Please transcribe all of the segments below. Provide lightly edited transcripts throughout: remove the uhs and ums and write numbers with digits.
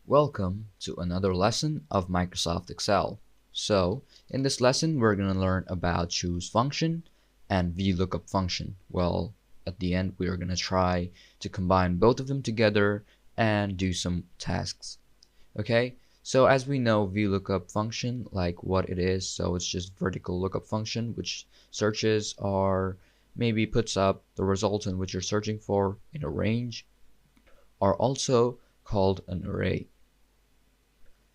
Welcome to another lesson of Microsoft Excel. So, in this lesson, we're going to learn about choose function and Vlookup function. Well, at the end, we are going to try to combine both of them together and do some tasks. Okay, so as we know, Vlookup function, like what it is, so it's just vertical lookup function, which searches or maybe puts up the result in which you're searching for in a range, are also called an array.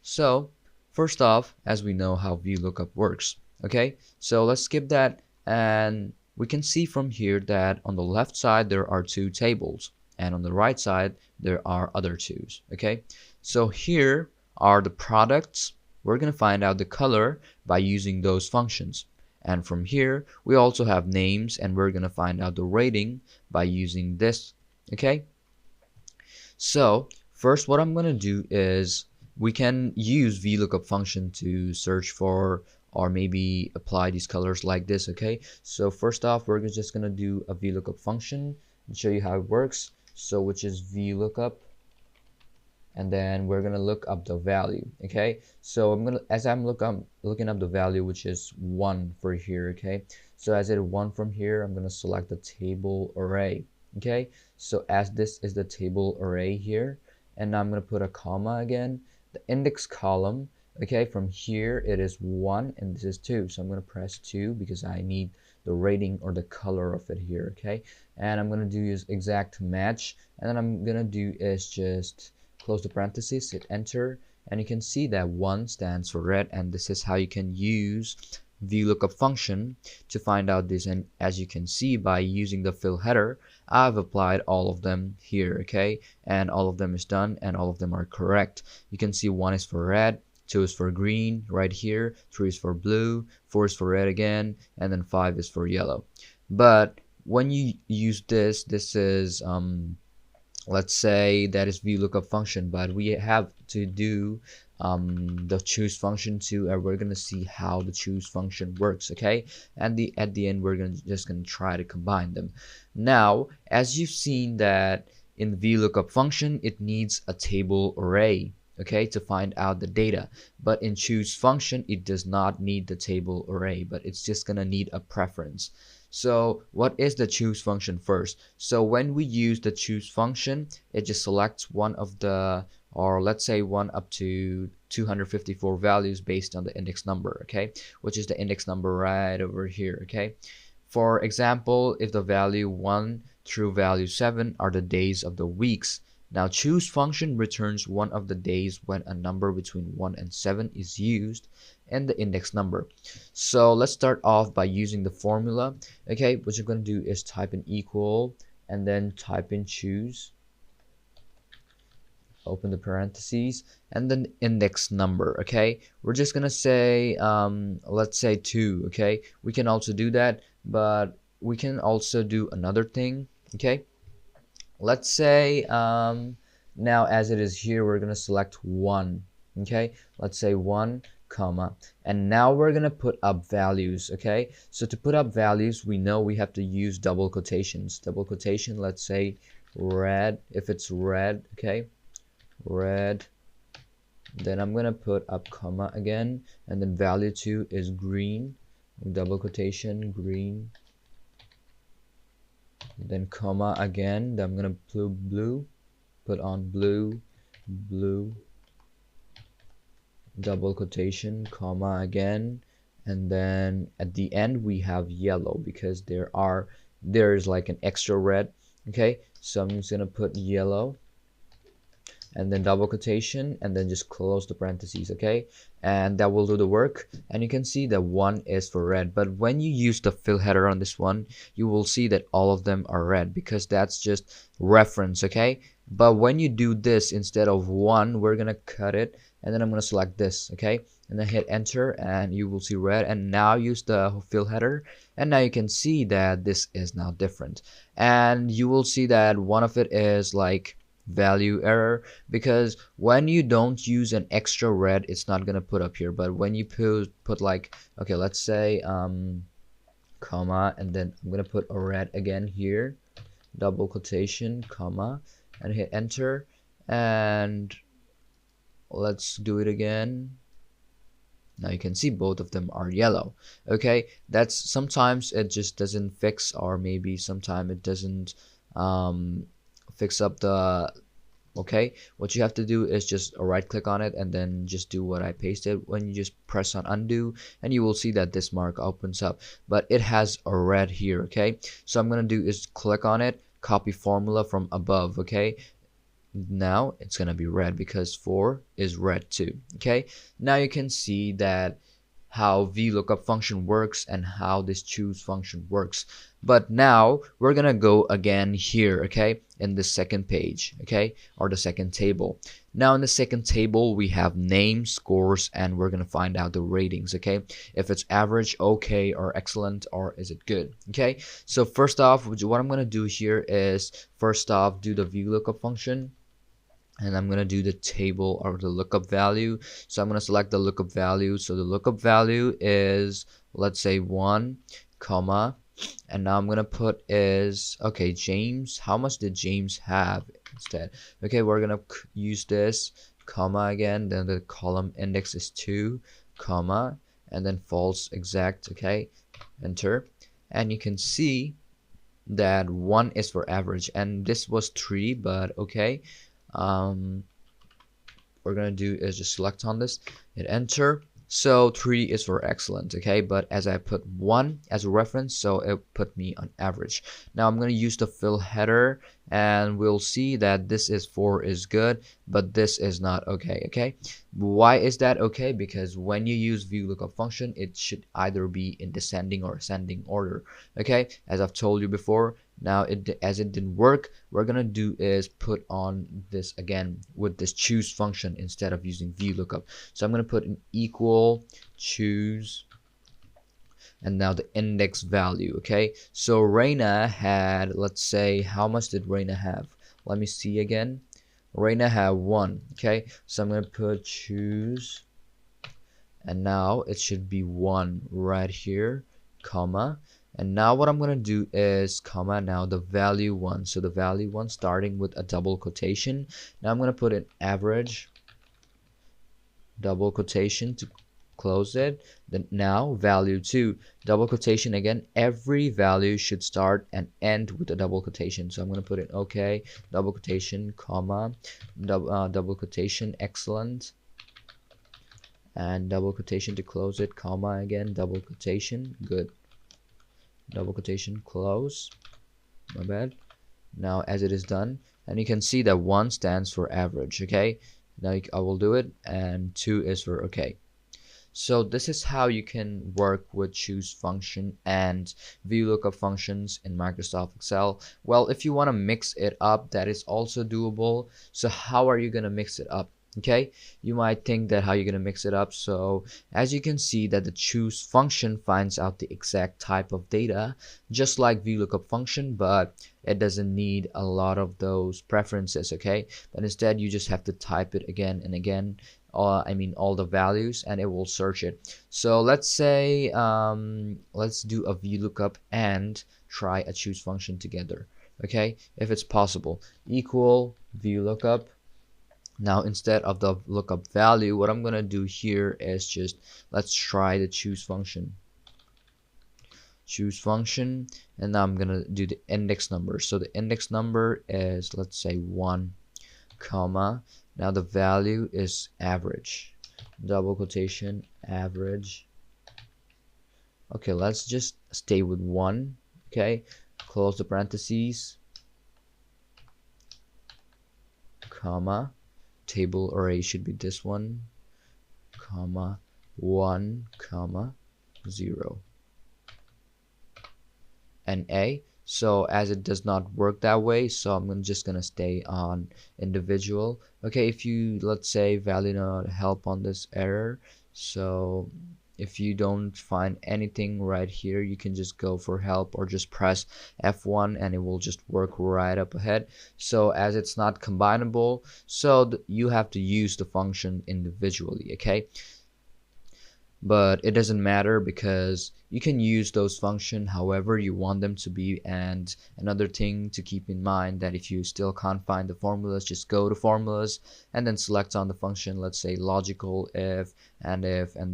So first off, as we know how VLOOKUP works, okay, so let's skip that, and we can see from here that on the left side there are two tables, and on the right side there are other twos. Okay, so here are the products. We're going to find out the color by using those functions, and from here we also have names, and we're going to find out the rating by using this. Okay, so first what I'm going to do is we can use VLOOKUP function to search for or maybe apply these colors like this. Okay, so first off, we're just going to do a VLOOKUP function and show you how it works. So which is VLOOKUP, and then we're going to look up the value. Okay, so I'm looking up the value, which is 1 for here. Okay, so as it 1 from here, I'm going to select the table array. Okay, so as this is the table array here, and now I'm going to put a comma again, the index column. Okay, from here it is 1 and this is 2, so I'm going to press 2 because I need the rating or the color of it here. Okay, and I'm going to do is exact match, and then I'm going to do is just close the parentheses, hit enter, and you can see that 1 stands for red, and this is how you can use VLOOKUP function to find out this. And as you can see, by using the fill header, I've applied all of them here. Okay, and all of them is done and all of them are correct. You can see 1 is for red, 2 is for green right here, 3 is for blue, 4 is for red again, and then 5 is for yellow. But when you use this is let's say that is VLOOKUP function, but we have to do the choose function too, and we're gonna see how the choose function works. Okay, and at the end we're just gonna try to combine them. Now, as you've seen that in VLOOKUP function, it needs a table array, okay, to find out the data, but in choose function it does not need the table array, but it's just gonna need a preference. So what is the choose function first? So when we use the choose function, it just selects one of the, or let's say 1 up to 254 values based on the index number, okay, which is the index number right over here. Okay, for example, if the value 1 through value 7 are the days of the weeks, now choose function returns one of the days when a number between 1 and 7 is used and the index number. So let's start off by using the formula. Okay, what you're going to do is type in equal and then type in choose, open the parentheses, and then index number. Okay, we're just gonna say let's say 2. Okay, we can also do that, but we can also do another thing. Okay, let's say now as it is here, we're gonna select 1. Okay, let's say 1 comma, and now we're gonna put up values. Okay, so to put up values, we know we have to use double quotations. Double quotation, let's say red, if it's red. Okay, red, then I'm gonna put up comma again, and then value 2 is green, double quotation, green, then comma again, then I'm gonna put on blue, double quotation, comma again, and then at the end we have yellow because there's like an extra red. Okay, so I'm just gonna put yellow and then double quotation and then just close the parentheses. Okay, and that will do the work, and you can see that 1 is for red. But when you use the fill header on this one, you will see that all of them are red because that's just reference. Okay, but when you do this, instead of 1, we're gonna cut it, and then I'm gonna select this. Okay, and then hit enter, and you will see red, and now use the fill header, and now you can see that this is now different, and you will see that one of it is like value error, because when you don't use an extra red, it's not gonna put up here. But when you put like, okay, let's say comma, and then I'm gonna put a red again here, double quotation, comma, and hit enter, and let's do it again. Now you can see both of them are yellow. Okay, that's sometimes it just doesn't fix, or maybe sometimes it doesn't fix up the. Okay, what you have to do is just right click on it and then just do what I pasted. When you just press on undo, and you will see that this mark opens up, but it has a red here. Okay, so I'm gonna do is click on it, copy formula from above. Okay, now it's gonna be red because 4 is red too. Okay, now you can see that how VLOOKUP function works and how this choose function works. But now we're gonna go again here, okay, in the second page, okay, or the second table. Now in the second table we have name, scores, and we're gonna find out the ratings, okay, if it's average, okay, or excellent, or is it good. Okay, so first off, what I'm gonna do here is first off do the VLOOKUP function, and I'm gonna do the table or the lookup value. So I'm gonna select the lookup value. So the lookup value is, let's say, 1 comma, and now I'm gonna put is, okay, James, how much did James have instead? Okay, we're gonna use this comma again, then the column index is 2 comma, and then false exact. Okay, enter, and you can see that 1 is for average, and this was 3, but okay, we're gonna do is just select on this, hit enter. So 3 is for excellent. Okay, but as I put 1 as a reference, so it put me on average. Now I'm gonna use the fill header, and we'll see that this is 4 is good, but this is not okay. Okay, why is that? Okay, because when you use VLOOKUP function, it should either be in descending or ascending order. Okay, as I've told you before. Now as it didn't work, we're gonna do is put on this again with this choose function instead of using VLOOKUP. So I'm gonna put an equal choose, and now the index value. Okay, so Reina had, let's say, how much did Reina have? Let me see again. Reina had 1. Okay, so I'm gonna put choose, and now it should be 1 right here, comma. And now what I'm gonna do is comma, now the value 1. So the value 1 starting with a double quotation. Now I'm gonna put an average, double quotation to close it. Then now value 2, double quotation again. Every value should start and end with a double quotation. So I'm gonna put it okay, double quotation, comma, double quotation, excellent, and double quotation to close it, comma again, double quotation, good, double quotation, close, my bad. Now as it is done, and you can see that 1 stands for average. Okay, now I will do it, and 2 is for okay. So this is how you can work with choose function and VLOOKUP functions in Microsoft Excel. Well, if you want to mix it up, that is also doable. So how are you going to mix it up? Okay, you might think that how you're going to mix it up. So as you can see that the choose function finds out the exact type of data just like VLOOKUP function, but it doesn't need a lot of those preferences. Okay, but instead you just have to type it again and again, all the values, and it will search it. So let's say let's do a VLOOKUP and try a choose function together. Okay, if it's possible, equal VLOOKUP. Now instead of the lookup value, what I'm gonna do here is just let's try the choose function. Choose function, and now I'm gonna do the index number. So the index number is, let's say, 1 comma, now the value is average, double quotation, average. Okay, let's just stay with 1. Okay, close the parentheses, comma, table array should be this one, comma, 1 comma 0, and a. So as it does not work that way, so I'm just gonna stay on individual. Okay, if you, let's say, value not help on this error, so if you don't find anything right here, you can just go for help or just press F1 and it will just work right up ahead. So as it's not combinable, so you have to use the function individually. Okay, but it doesn't matter because you can use those functions however you want them to be. And another thing to keep in mind, that if you still can't find the formulas, just go to formulas and then select on the function, let's say logical if, and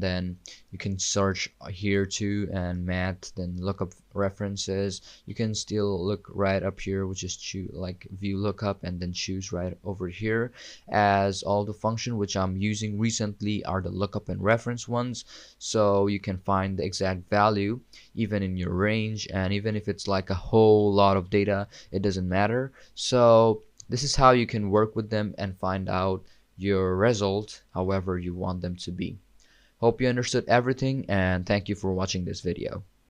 then you can search here too, and math, then look up references. You can still look right up here, which is choose like Vlookup, and then choose right over here, as all the function which I'm using recently are the lookup and reference ones. So you can find the exact value even in your range, and even if it's like a whole lot of data, it doesn't matter. So this is how you can work with them and find out your result however you want them to be. Hope you understood everything, and thank you for watching this video.